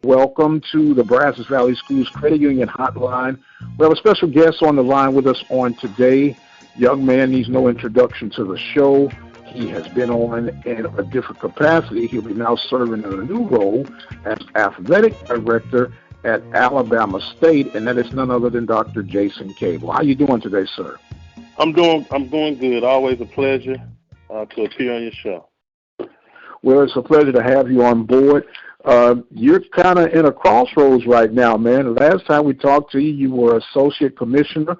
Welcome to the Brazos Valley Schools Credit Union Hotline. We have a special guest on the line with us on today. Young man needs no introduction to the show. He has been on in a different capacity. He'll be now serving in a new role as athletic director at Alabama State, and that is none other than Dr. Jason Cable. How are you doing today, sir? I'm doing good. Always a pleasure to appear on your show. Well, it's a pleasure to have you on board. You're kind of in a crossroads right now, man. Last time we talked to you, you were Associate Commissioner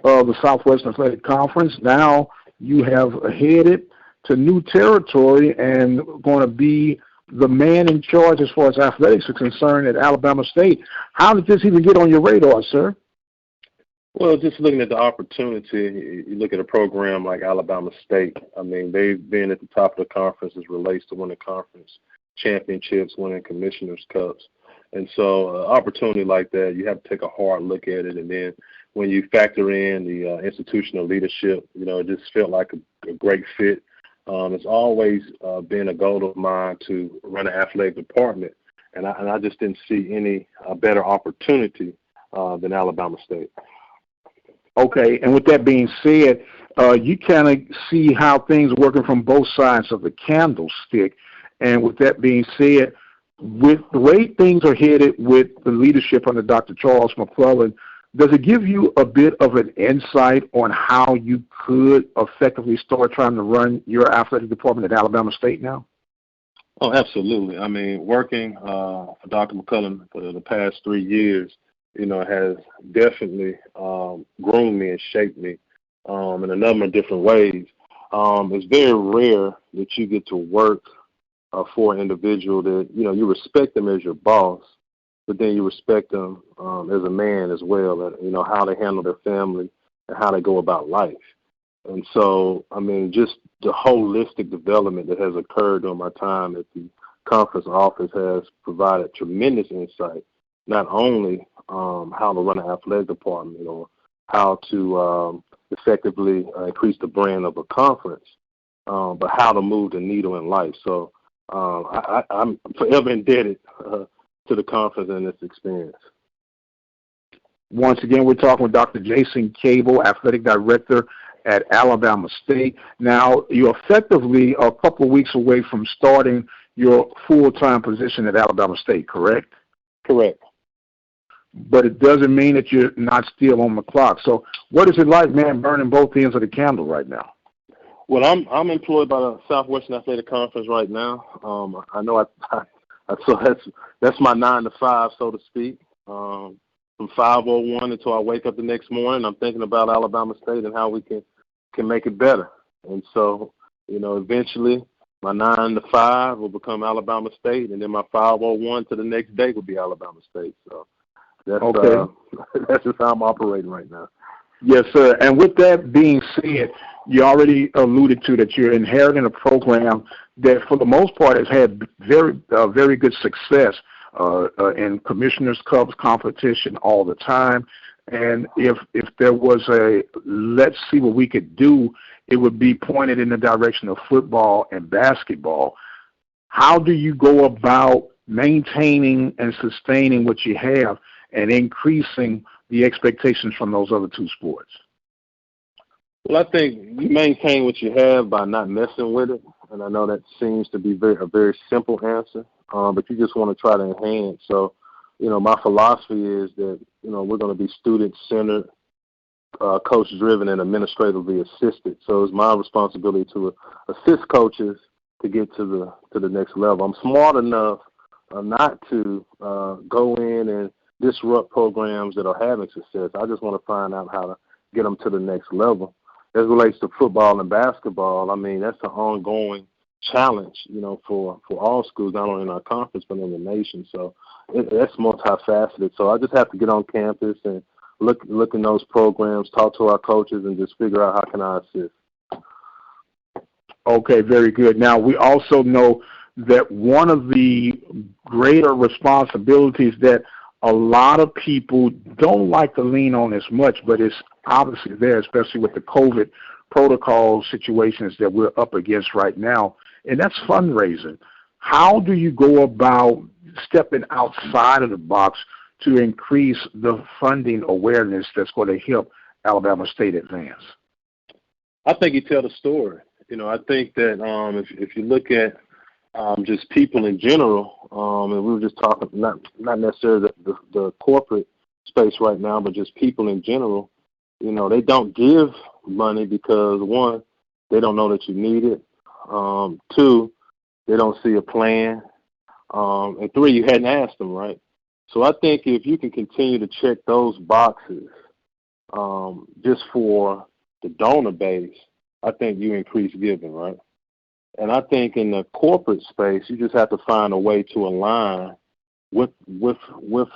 of the Southwestern Athletic Conference. Now you have headed to new territory and going to be the man in charge as far as athletics is concerned at Alabama State. How did this even get on your radar, sir? Well, just looking at the opportunity, you look at a program like Alabama State. I mean, they've been at the top of the conference as relates to winning conference championships, winning commissioners' cups. And so an opportunity like that, you have to take a hard look at it. And then when you factor in the institutional leadership, it just felt like a great fit. It's always been a goal of mine to run an athletic department, and I just didn't see any better opportunity than Alabama State. Okay, and with that being said, you kind of see how things are working from both sides of the candlestick. And with that being said, with the way things are headed with the leadership under Dr. Charles McClellan, does it give you a bit of an insight on how you could effectively start trying to run your athletic department at Alabama State now? Oh, absolutely. I mean, working for Dr. McClellan for the past 3 years, has definitely groomed me and shaped me in a number of different ways. It's very rare that you get to work for an individual that, you respect them as your boss, but then you respect them as a man as well, and, how they handle their family and how they go about life. And so, I mean, just the holistic development that has occurred during my time at the conference office has provided tremendous insight, not only how to run an athletic department or how to effectively increase the brand of a conference, but how to move the needle in life. So I'm forever indebted to the conference and its experience. Once again, we're talking with Dr. Jason Cable, athletic director at Alabama State. Now, you're effectively a couple of weeks away from starting your full-time position at Alabama State, correct? Correct. But it doesn't mean that you're not still on the clock. So what is it like, man, burning both ends of the candle right now? Well, I'm employed by the Southwestern Athletic Conference right now. I know so that's my 9 to 5, so to speak. From 5:01 until I wake up the next morning, I'm thinking about Alabama State and how we can make it better. And so, eventually my 9 to 5 will become Alabama State, and then my 5:01 to the next day will be Alabama State. So that's okay. That's just how I'm operating right now. Yes, sir. And with that being said, you already alluded to that you're inheriting a program that, for the most part, has had very good success in Commissioner's Cups competition all the time. And if there was a let's see what we could do, it would be pointed in the direction of football and basketball. How do you go about maintaining and sustaining what you have and increasing the expectations from those other two sports? Well, I think you maintain what you have by not messing with it, and I know that seems to be a very simple answer, but you just want to try to enhance. So, my philosophy is that, we're going to be student-centered, coach-driven, and administratively assisted. So it's my responsibility to assist coaches to get to the next level. I'm smart enough not to go in and disrupt programs that are having success. I just want to find out how to get them to the next level. As it relates to football and basketball, I mean, that's an ongoing challenge, for all schools, not only in our conference, but in the nation. So that's multifaceted. So I just have to get on campus and look in those programs, talk to our coaches, and just figure out how can I assist. Okay, very good. Now, we also know that one of the greater responsibilities that a lot of people don't like to lean on as much, but it's obviously there, especially with the COVID protocol situations that we're up against right now, and that's fundraising. how do you go about stepping outside of the box to increase the funding awareness that's going to help Alabama State advance? I think you tell the story. I think that if you look at just people in general, and we were just talking, not necessarily the corporate space right now, but just people in general, they don't give money because, one, they don't know that you need it. Two, they don't see a plan. And three, you hadn't asked them, right? So I think if you can continue to check those boxes just for the donor base, I think you increase giving, right? And I think in the corporate space, you just have to find a way to align with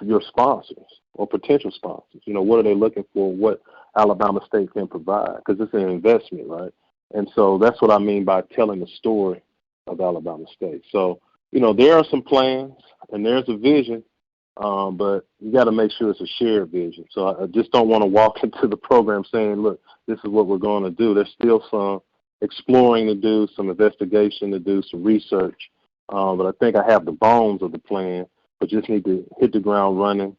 your sponsors or potential sponsors. What are they looking for? What Alabama State can provide? Because it's an investment, right? And so that's what I mean by telling the story of Alabama State. So, there are some plans and there's a vision, but you got to make sure it's a shared vision. So I just don't want to walk into the program saying, look, this is what we're going to do. There's still some exploring to do, some investigation to do, some research. But I think I have the bones of the plan, but just need to hit the ground running,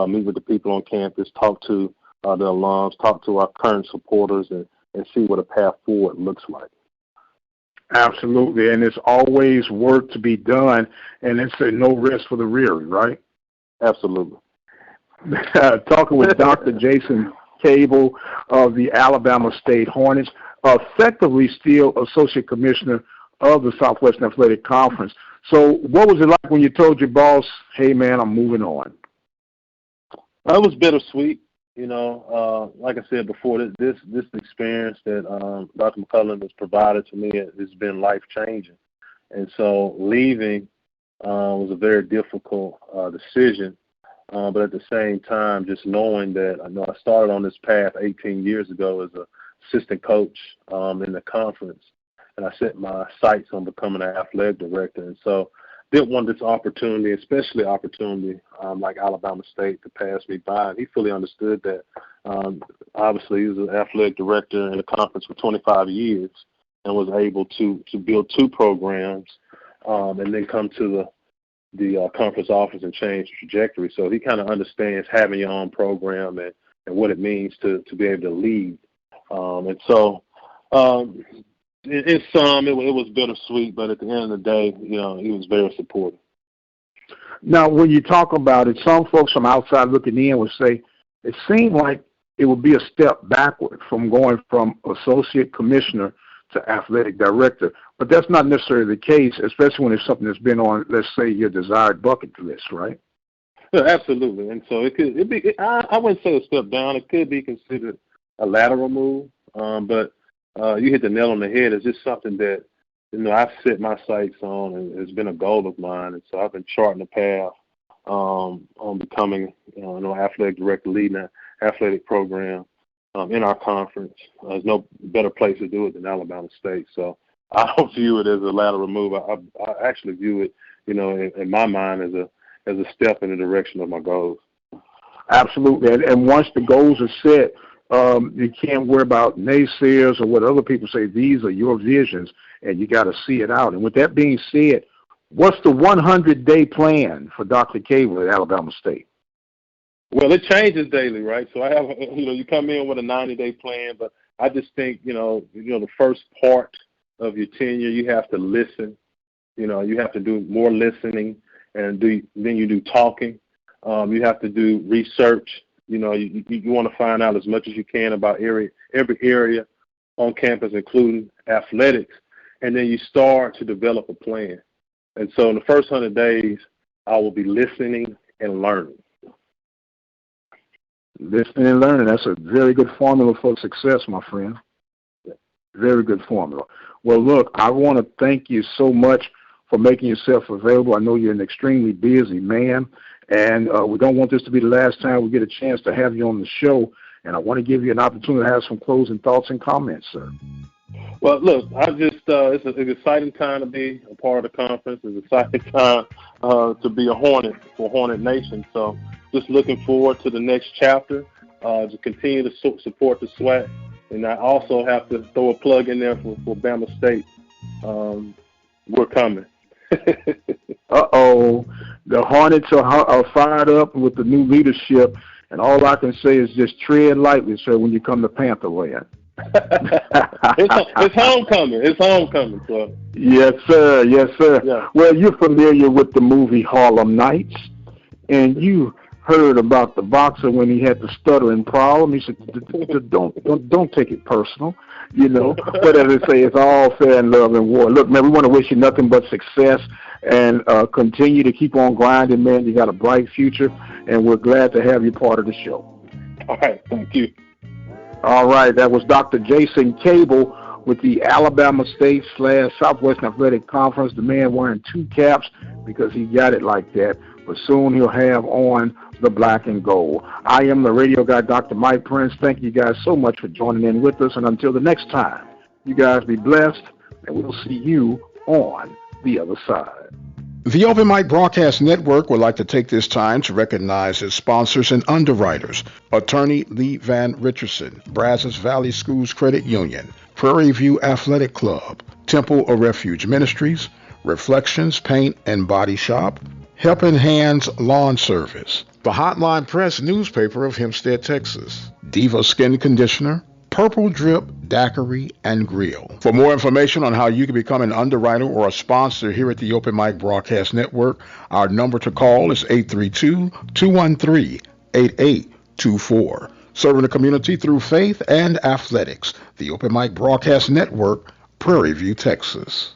meet with the people on campus, talk to the alums, talk to our current supporters, and see what a path forward looks like. Absolutely, and it's always work to be done, and it's no rest for the weary, right? Absolutely. Talking with Dr. Jason Cable of the Alabama State Hornets, effectively still Associate Commissioner of the Southwestern Athletic Conference. So what was it like when you told your boss, hey, man, I'm moving on? It was bittersweet. Like I said before, this experience that Dr. McCullough has provided to me has been life-changing. And so leaving was a very difficult decision. But at the same time, just knowing that I started on this path 18 years ago as an assistant coach in the conference, and I set my sights on becoming an athletic director. And so didn't want this opportunity, especially opportunity like Alabama State, to pass me by. And he fully understood that. Obviously, he was an athletic director in the conference for 25 years and was able to build two programs and then come to the conference office and change the trajectory. So he kind of understands having your own program and what it means to be able to lead. And so in sum, it was bittersweet, but at the end of the day, he was very supportive. Now, when you talk about it, some folks from outside looking in would say it seemed like it would be a step backward from going from associate commissioner to athletic director. But that's not necessarily the case, especially when it's something that's been on, let's say, your desired bucket list, right? Yeah, absolutely. And so I wouldn't say a step down. It could be considered a lateral move, but you hit the nail on the head. It's just something that, I've set my sights on, and it's been a goal of mine. And so I've been charting the path on becoming an athletic director, leading an athletic program in our conference. There's no better place to do it than Alabama State. So I don't view it as a lateral move. I actually view it, in my mind as a step in the direction of my goals. Absolutely. And once the goals are set, you can't worry about naysayers or what other people say. These are your visions, and you got to see it out. And with that being said, what's the 100-day plan for Dr. Cable at Alabama State? Well, it changes daily, right? So I have, you come in with a 90-day plan, but I just think, the first part of your tenure, you have to listen. You have to do more listening, and then you do talking. You have to do research. You want to find out as much as you can about every area on campus, including athletics, and then you start to develop a plan. And so in the first 100 days, I will be listening and learning. Listening and learning, that's a very good formula for success, my friend. Very good formula. Well, look, I want to thank you so much for making yourself available. I know you're an extremely busy man, and we don't want this to be the last time we get a chance to have you on the show, and I want to give you an opportunity to have some closing thoughts and comments, sir. Well, look, it's an exciting time to be a part of the conference. It's an exciting time to be a Hornet for Hornet Nation. So just looking forward to the next chapter, to continue to support the SWAC. And I also have to throw a plug in there for Bama State. We're coming. Uh-oh. The Hornets are fired up with the new leadership, and all I can say is just tread lightly, sir, when you come to Panther land. It's homecoming. It's homecoming, sir. Yes, sir. Yes, sir. Yeah. Well, you're familiar with the movie Harlem Nights, and you heard about the boxer when he had the stuttering problem. He said, "Don't take it personal," you know. But as I say, it's all fair in love and war. Look, man, we want to wish you nothing but success and continue to keep on grinding, man. You got a bright future, and we're glad to have you part of the show. All right, thank you. All right, that was Dr. Jason Cable with the Alabama State / Southwestern Athletic Conference. The man wearing 2 caps because he got it like that. But soon he'll have on the black and gold. I am the radio guy, Dr. Mike Prince. Thank you guys so much for joining in with us. And until the next time, you guys be blessed, and we'll see you on the other side. The Open Mic Broadcast Network would like to take this time to recognize its sponsors and underwriters: Attorney Lee Van Richardson, Brazos Valley Schools Credit Union, Prairie View Athletic Club, Temple of Refuge Ministries, Reflections Paint and Body Shop, Helping Hands Lawn Service, the Hotline Press newspaper of Hempstead, Texas, Diva Skin Conditioner, Purple Drip Daiquiri and Grill. For more information on how you can become an underwriter or a sponsor here at the Open Mic Broadcast Network, our number to call is 832-213-8824. Serving the community through faith and athletics. The Open Mic Broadcast Network, Prairie View, Texas.